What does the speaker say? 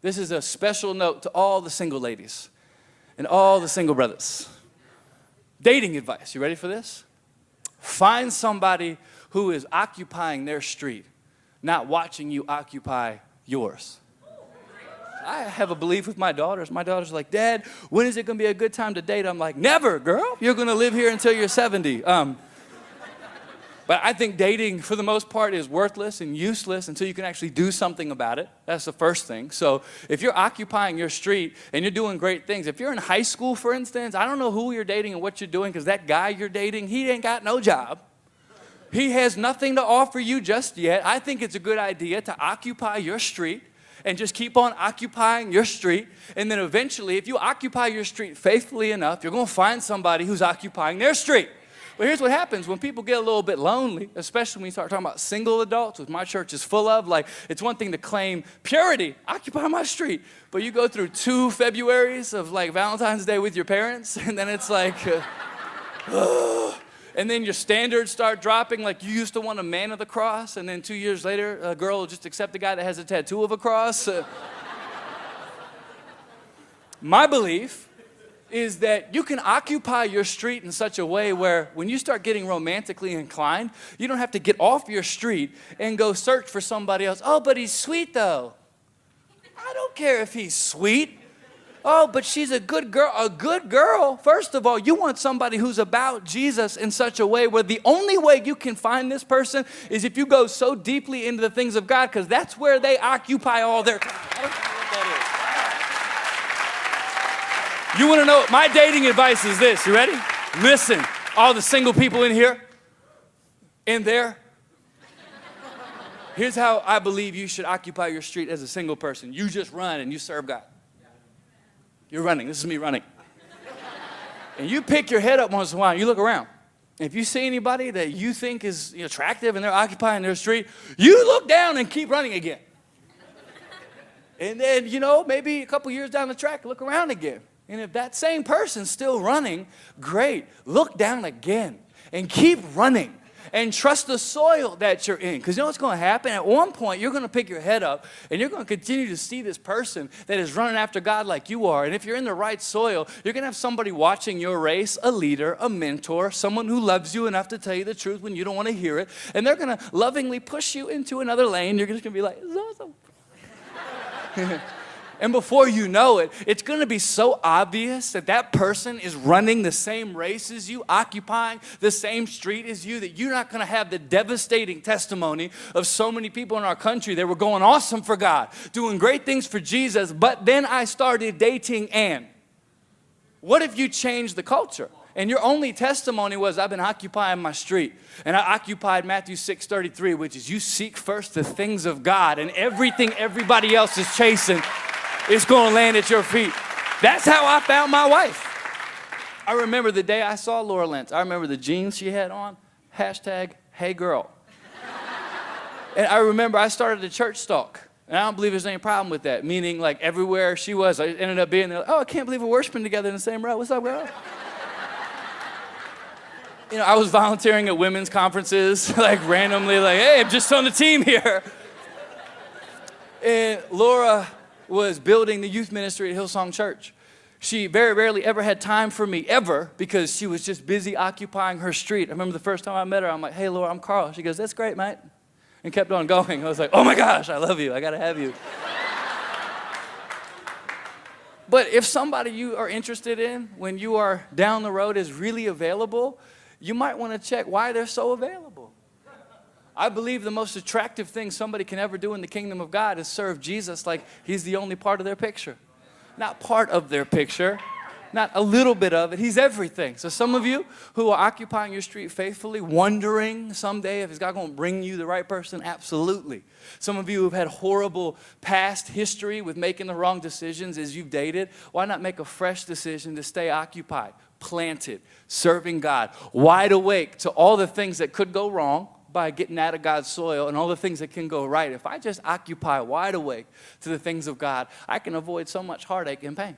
This is a special note to all the single ladies and all the single brothers. Dating advice. You ready for this? Find somebody who is occupying their street, not watching you occupy yours. I have a belief with my daughters. My daughters are like, Dad, when is it going to be a good time to date? I'm like, never, girl. You're going to live here until you're 70. But I think dating, for the most part, is worthless and useless until you can actually do something about it. That's the first thing. So if you're occupying your street and you're doing great things, if you're in high school, for instance, I don't know who you're dating and what you're doing, because that guy you're dating, he ain't got no job. He has nothing to offer you just yet. I think it's a good idea to occupy your street and just keep on occupying your street. And then eventually, if you occupy your street faithfully enough, you're going to find somebody who's occupying their street. But here's what happens when people get a little bit lonely, especially when you start talking about single adults, which my church is full of. Like, it's one thing to claim purity, occupy my street. But you go through 2 Februaries of like Valentine's Day with your parents, and then it's like, and then your standards start dropping. Like, you used to want a man of the cross, and then 2 years later, a girl will just accept a guy that has a tattoo of a cross. My belief is that you can occupy your street in such a way where when you start getting romantically inclined, you don't have to get off your street and go search for somebody else. Oh, but he's sweet though. I don't care if he's sweet. Oh, but she's a good girl. A good girl, first of all, you want somebody who's about Jesus in such a way where the only way you can find this person is if you go so deeply into the things of God, because that's where they occupy all their time. I don't know what that is. You want to know, my dating advice is this. You ready? Listen, all the single people in here, in there. Here's how I believe you should occupy your street as a single person. You just run and you serve God. You're running. This is me running. And you pick your head up once in a while and you look around. If you see anybody that you think is attractive and they're occupying their street, you look down and keep running again. And then, maybe a couple years down the track, look around again. And if that same person's still running, great. Look down again and keep running and trust the soil that you're in. Because you know what's going to happen? At one point, you're going to pick your head up and you're going to continue to see this person that is running after God like you are. And if you're in the right soil, you're going to have somebody watching your race, a leader, a mentor, someone who loves you enough to tell you the truth when you don't want to hear it. And they're going to lovingly push you into another lane. You're just going to be like, this is awesome. And before you know it, it's going to be so obvious that that person is running the same race as you, occupying the same street as you, that you're not going to have the devastating testimony of so many people in our country that were going awesome for God, doing great things for Jesus, but then I started dating Ann. What if you changed the culture? And your only testimony was, I've been occupying my street. And I occupied Matthew 6:33, which is you seek first the things of God, and everything everybody else is chasing is going to land at your feet. That's how I found my wife. I remember the day I saw Laura Lentz. I remember the jeans she had on. #HeyGirl. And I remember I started a church stalk. And I don't believe there's any problem with that. Meaning, like, everywhere she was, I ended up being there. Oh, I can't believe we're worshiping together in the same row. What's up, girl? I was volunteering at women's conferences, like randomly, like, hey, I'm just on the team here. And Laura was building the youth ministry at Hillsong Church. She very rarely ever had time for me, ever, because she was just busy occupying her street. I remember the first time I met her, I'm like, hey, Laura, I'm Carl. She goes, that's great, mate. And kept on going. I was like, oh my gosh, I love you. I got to have you. But if somebody you are interested in when you are down the road is really available, you might want to check why they're so available. I believe the most attractive thing somebody can ever do in the kingdom of God is serve Jesus like he's the only part of their picture. Not part of their picture, not a little bit of it. He's everything. So some of you who are occupying your street faithfully, wondering someday if is God going to bring you the right person, absolutely. Some of you who have had horrible past history with making the wrong decisions as you've dated, why not make a fresh decision to stay occupied, planted, serving God, wide awake to all the things that could go wrong by getting out of God's soil and all the things that can go right. If I just occupy wide awake to the things of God, I can avoid so much heartache and pain.